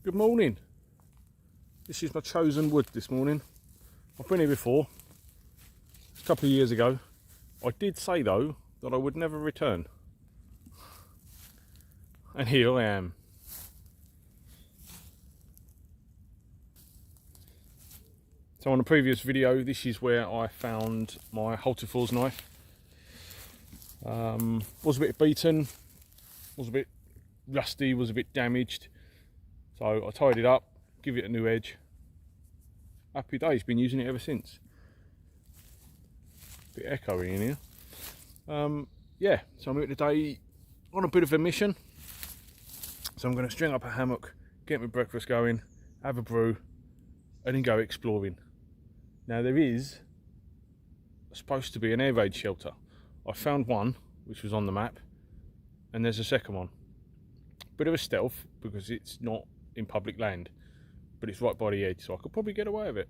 Good morning. This is my chosen wood this morning. I've been here before, a couple of years ago. I did say though that I would never return. And here I am. So on a previous video, this is where I found my Halterfor's knife. Was a bit beaten, was a bit rusty, was a bit damaged. So I tied it up, give it a new edge. Happy days, been using it ever since. Bit echoey in here. Yeah, so I'm here today on a bit of a mission. So I'm going to string up a hammock, get my breakfast going, have a brew, and then go exploring. Now there is supposed to be an air raid shelter. I found one, which was on the map, and there's a second one. Bit of a stealth, because it's not in public land, but it's right by the edge, so I could probably get away with it.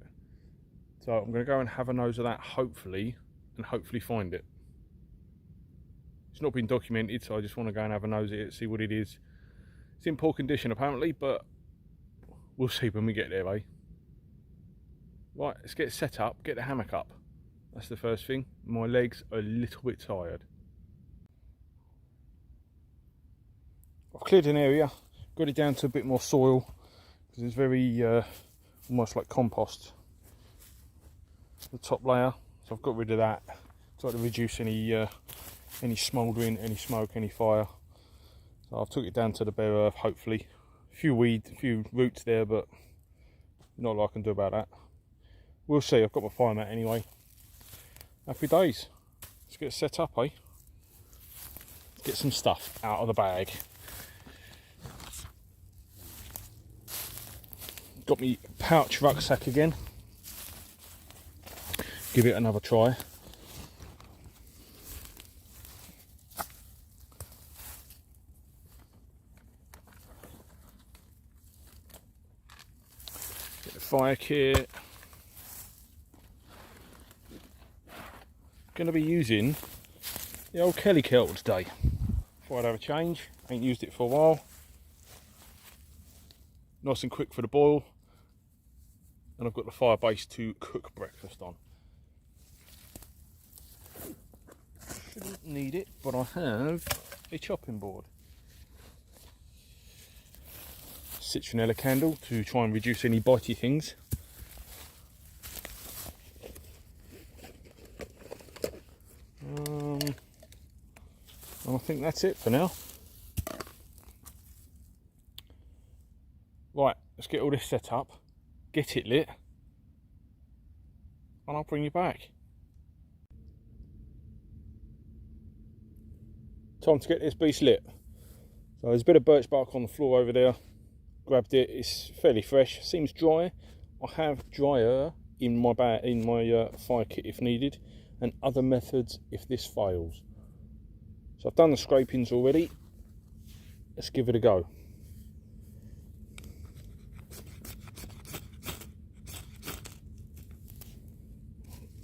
So I'm going to go and have a nose of that, hopefully, and hopefully find it. It's not been documented, so I just want to go and have a nose at it, see what it is. It's in poor condition apparently, but we'll see when we get there, eh? Right, let's get set up, get the hammock up. That's the first thing. My legs are a little bit tired. I've cleared an area, got it down to a bit more soil, because it's very almost like compost, the top layer. So I've got rid of that, try to reduce any smouldering, any smoke, any fire. So I've took it down to the bare earth, hopefully. A few weeds, a few roots there, but not a lot I can do about that. We'll see. I've got my fire mat anyway. Happy days. Let's get set up, eh? Get some stuff out of the bag. Got me pouch rucksack again. Give it another try. Get the fire kit. Going to be using the old Kettle today. Thought I'd have a change. Ain't used it for a while. Nice and quick for the boil. And I've got the fire base to cook breakfast on. Shouldn't need it, but I have a chopping board. Citronella candle to try and reduce any bitey things. And I think that's it for now. Right, let's get all this set up, get it lit, and I'll bring you back. Time to get this beast lit. So there's a bit of birch bark on the floor over there. Grabbed it, it's fairly fresh, seems dry. I have dryer in my bag, in my fire kit if needed, and other methods if this fails. So I've done the scrapings already. Let's give it a go.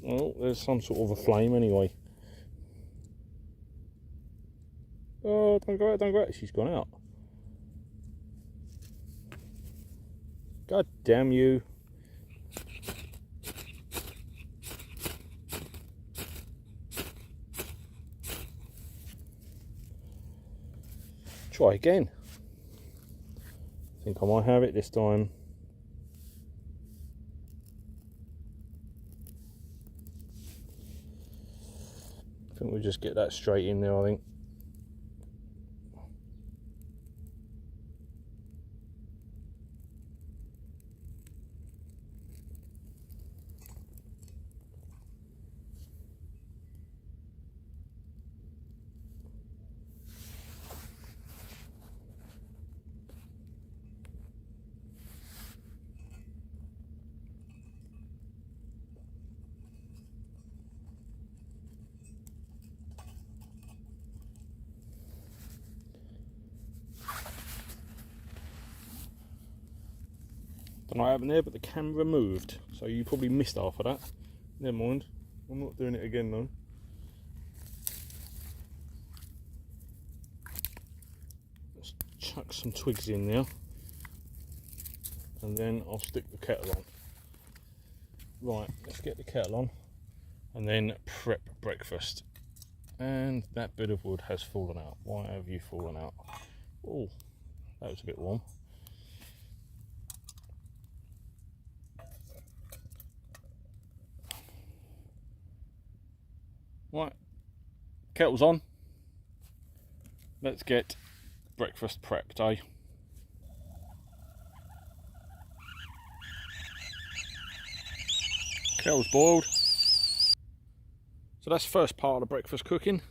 Oh, there's some sort of a flame anyway. Oh, don't go out, don't go out. She's gone out. God damn you. Try again. I think I might have it this time. I think we'll just get that straight in there, I think. Don't know what happened there, but the camera moved, so you probably missed half of that. Never mind, I'm not doing it again though. Let's chuck some twigs in there. and then I'll stick the kettle on. Right, let's get the kettle on and then prep breakfast. And that bit of wood has fallen out. Why have you fallen out? Oh, that was a bit warm. Right, kettle's on. Let's get breakfast prepped, eh? Kettle's boiled. So that's the first part of the breakfast cooking.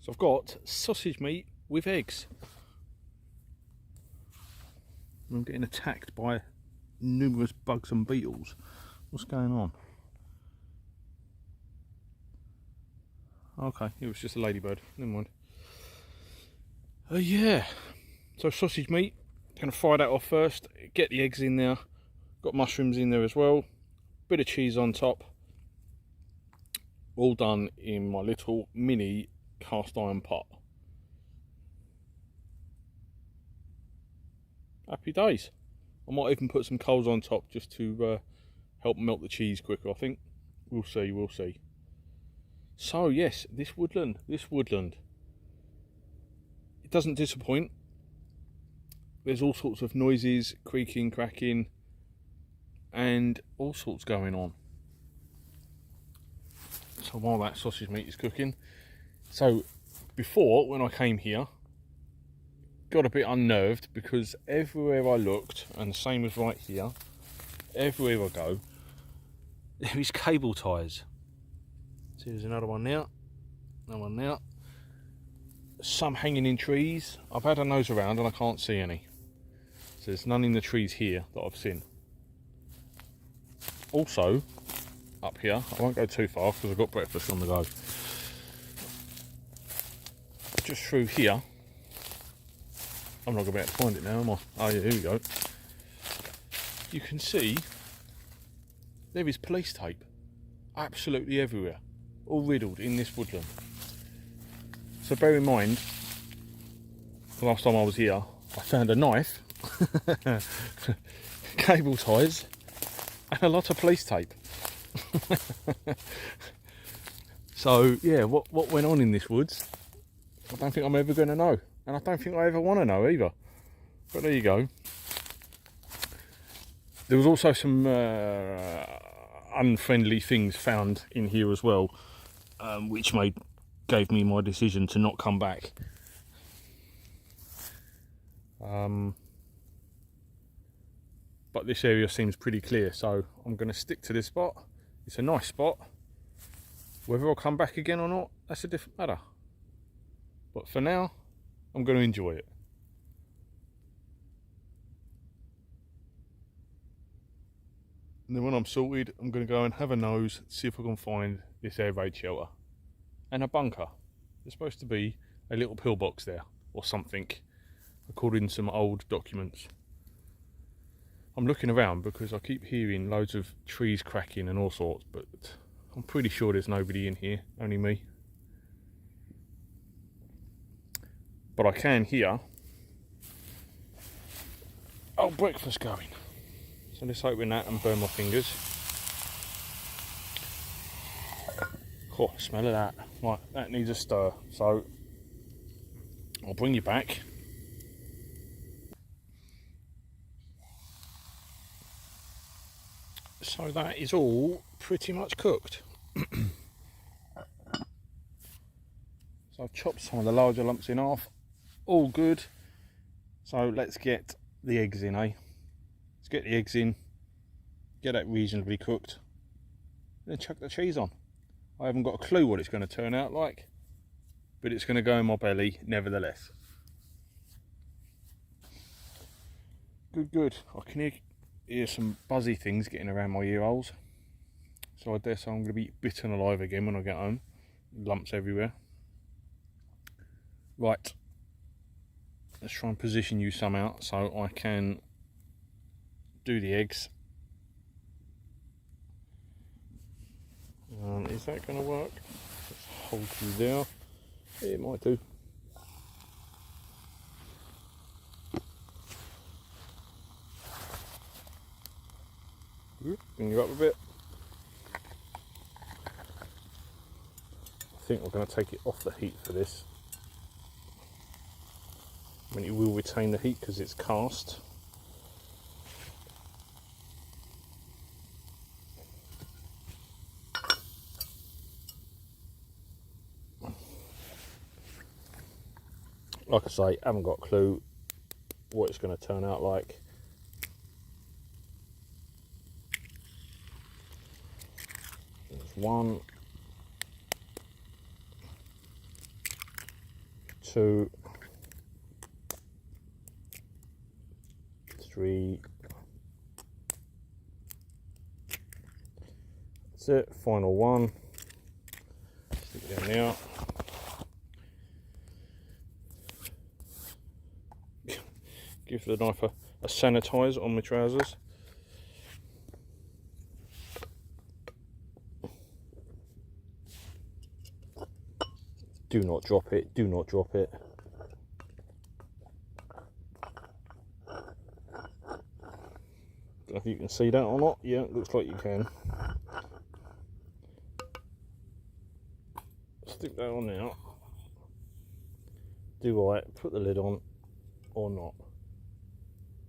So I've got sausage meat with eggs. I'm getting attacked by numerous bugs and beetles. What's going on? Okay, it was just a ladybird. Never mind. Yeah. So sausage meat. Gonna fry that off first. Get the eggs in there. Got mushrooms in there as well. Bit of cheese on top. All done in my little mini cast iron pot. Happy days. I might even put some coals on top just to help melt the cheese quicker, I think. We'll see, we'll see. So yes, this woodland, it doesn't disappoint. There's all sorts of noises, creaking, cracking, and all sorts going on. So while that sausage meat is cooking, so before, when I came here, got a bit unnerved because everywhere I looked, and same as right here, everywhere I go, there is cable ties. So there's another one there, another one there. Some hanging in trees. I've had a nose around and I can't see any. So there's none in the trees here that I've seen. Also, up here, I won't go too far because I've got breakfast on the go. Just through here, I'm not going to be able to find it now, am I? Oh yeah, here we go. You can see there is police tape absolutely everywhere, all riddled in this woodland. So bear in mind, the last time I was here, I found a knife, cable ties, and a lot of police tape. So yeah, what went on in this woods, I don't think I'm ever going to know, and I don't think I ever want to know either. But there you go. There was also some unfriendly things found in here as well, which gave me my decision to not come back. But this area seems pretty clear, so I'm going to stick to this spot. It's a nice spot. Whether I'll come back again or not, that's a different matter. But for now, I'm going to enjoy it. And then when I'm sorted, I'm going to go and have a nose, see if I can find this air raid shelter. And a bunker. There's supposed to be a little pillbox there, or something, according to some old documents. I'm looking around because I keep hearing loads of trees cracking and all sorts, but I'm pretty sure there's nobody in here, only me. But I can hear breakfast going. So let's open that and burn my fingers. Oh, smell of that. Right, that needs a stir. So I'll bring you back. So that is all pretty much cooked. So I've chopped some of the larger lumps in half. All good. So let's get the eggs in, eh? Let's get the eggs in, get that reasonably cooked, then chuck the cheese on. I haven't got a clue what it's going to turn out like, but it's going to go in my belly nevertheless. Good. I can hear some buzzy things getting around my ear holes. So I dare say I'm going to be bitten alive again when I get home. Lumps everywhere. Right. Let's try and position you some out so I can do the eggs. Is that going to work? Let's hold you there. Yeah, it might do. bring you up a bit. I think we're going to take it off the heat for this. I mean, it will retain the heat because it's cast. Like I say, I haven't got a clue what it's going to turn out like. There's 1, 2, 3. That's it, final one. Stick it down there. Give the knife a sanitize on my trousers. Do not drop it, do not drop it. Don't know if you can see that or not. Yeah, it looks like you can. Stick that on now. Do I put the lid on or not?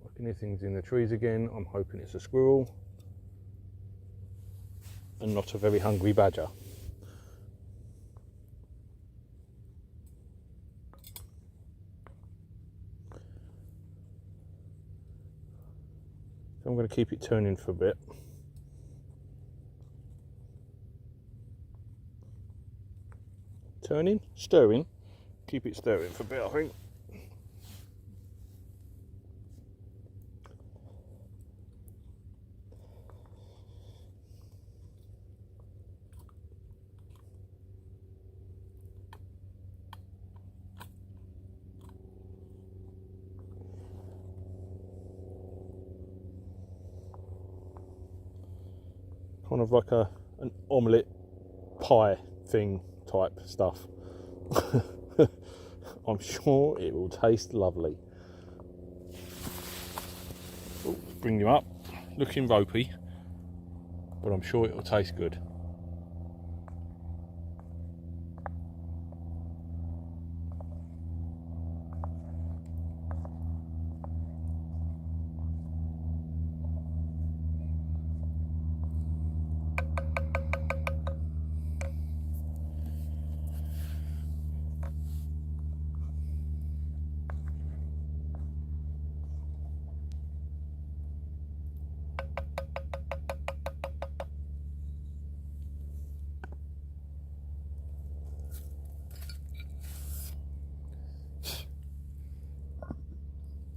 I can hear things in the trees again. I'm hoping it's a squirrel and not a very hungry badger. So I'm going to keep it turning for a bit. Turning, stirring. Keep it stirring for a bit, I think. Kind of like an omelette pie thing type stuff. I'm sure it will taste lovely. Ooh, bring you up, looking ropey, but I'm sure it will taste good.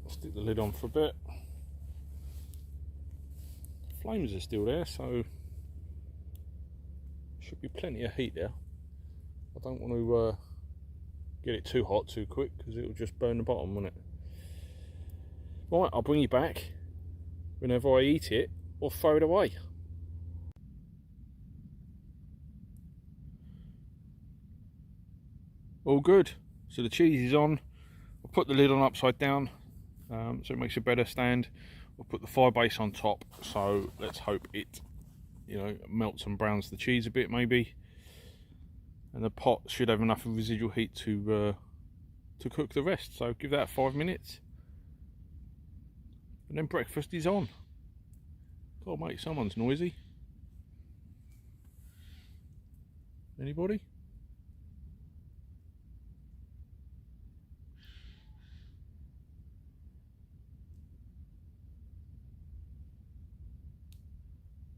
Stick the lid on for a bit. Flames are still there, so should be plenty of heat there. I don't want to get it too hot too quick because it will just burn the bottom, won't it? Right, I'll bring you back whenever I eat it or throw it away. All good. So the cheese is on. I'll put the lid on upside down so it makes a better stand. We'll put the fire base on top, so let's hope it, you know, melts and browns the cheese a bit maybe. And the pot should have enough residual heat to cook the rest. So give that 5 minutes, and then breakfast is on. God, mate, someone's noisy. Anybody?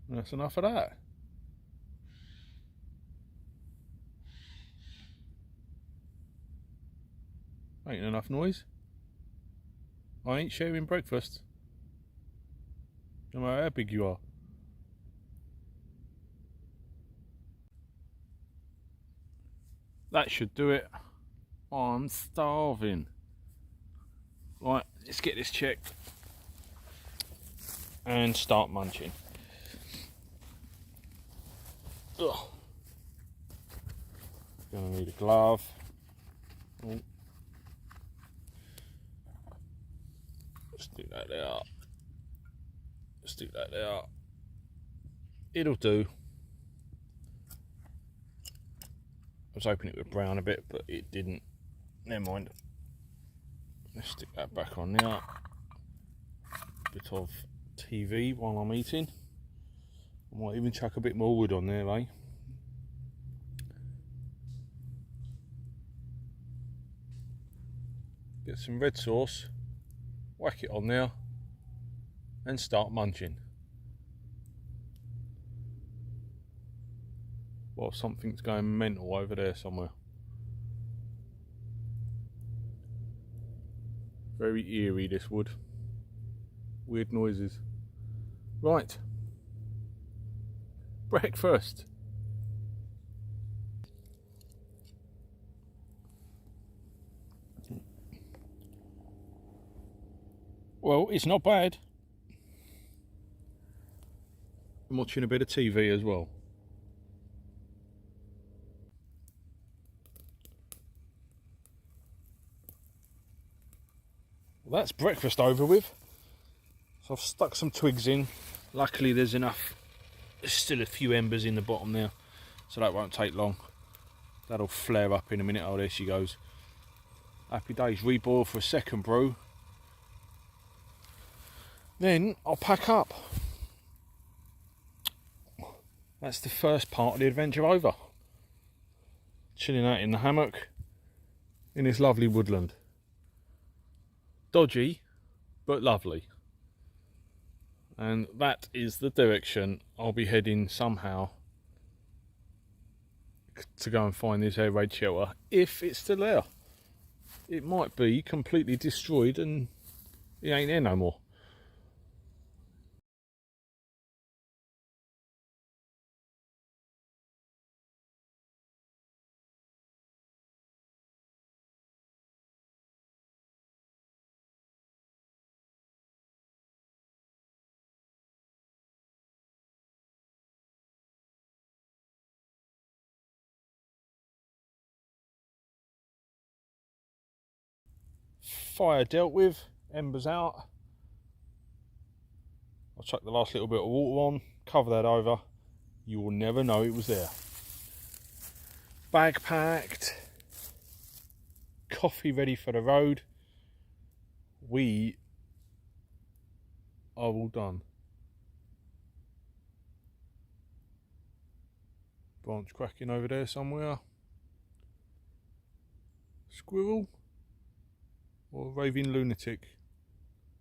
That's enough of that. Ain't enough noise. I ain't sharing breakfast, no matter how big you are. That should do it. I'm starving. Right, let's get this checked and start munching. Ugh. Gonna need a glove. Oh. Stick that there. Stick that there. it'll do. I was hoping it would brown a bit, but it didn't. Never mind. Let's stick that back on now. Bit of TV while I'm eating. I might even chuck a bit more wood on there, eh? Get some red sauce, whack it on there, and start munching. Well, something's going mental over there somewhere. Very eerie, this wood. Weird noises. Right. Breakfast. Well, it's not bad. I'm watching a bit of TV as well. Well, that's breakfast over with. So I've stuck some twigs in. Luckily there's enough. There's still a few embers in the bottom there, so that won't take long. That'll flare up in a minute. Oh, there she goes. Happy days. Reboil for a second brew. Then I'll pack up. That's the first part of the adventure over. Chilling out in the hammock in this lovely woodland. Dodgy, but lovely. And that is the direction I'll be heading somehow to go and find this air raid shelter, if it's still there. It might be completely destroyed and it ain't there no more. Fire dealt with, embers out. I'll chuck the last little bit of water on, cover that over. You will never know it was there. Bag packed, coffee ready for the road. We are all done. Branch cracking over there somewhere. Squirrel or raving lunatic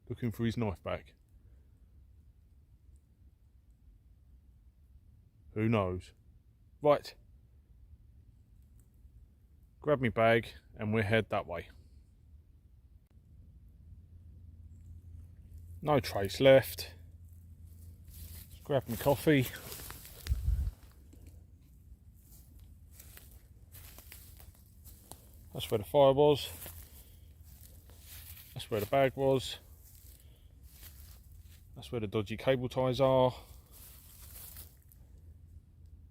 looking for his knife back. Who knows? Right. Grab me bag and we'll head that way. No trace left. Let's grab me coffee. That's where the fire was. That's where the bag was. That's where the dodgy cable ties are.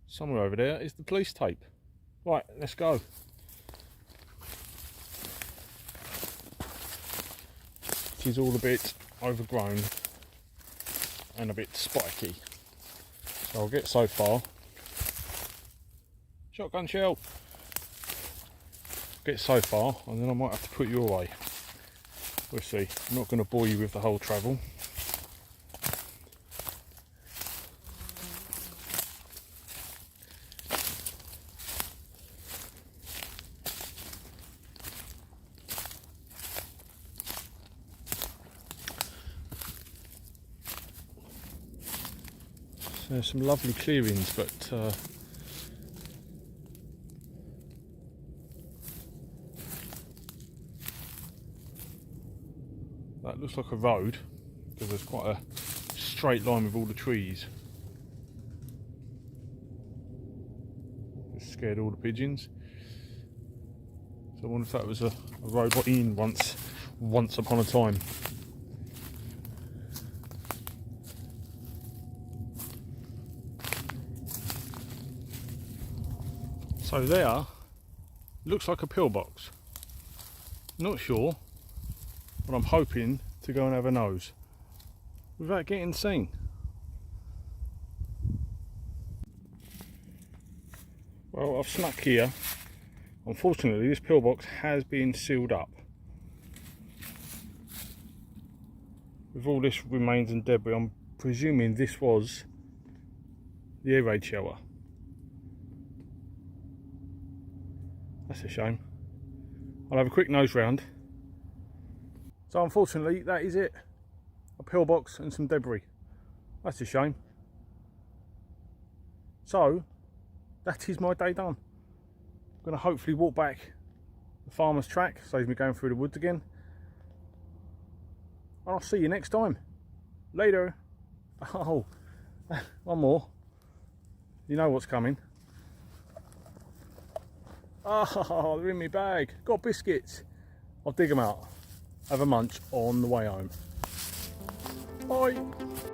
Somewhere over there is the police tape. Right, let's go. It is all a bit overgrown and a bit spiky. So I'll get so far. Shotgun shell. Get so far and then I might have to put you away. We'll see. I'm not going to bore you with the whole travel. So there's some lovely clearings, but that looks like a road because there's quite a straight line with all the trees. Just scared all the pigeons. So I wonder if that was a road in once upon a time. So there looks like a pillbox. Not sure, but I'm hoping to go and have a nose without getting seen. Well, I've snuck here. Unfortunately, this pillbox has been sealed up with all this remains and debris. I'm presuming this was the air raid shelter. That's a shame. I'll have a quick nose round. So unfortunately, that is it. A pillbox and some debris. That's a shame. So, that is my day done. I'm going to hopefully walk back the farmer's track, saves me going through the woods again. And I'll see you next time. Later. Oh, one more. You know what's coming. Oh, they're in my bag. Got biscuits. I'll dig them out. Have a munch on the way home. Bye.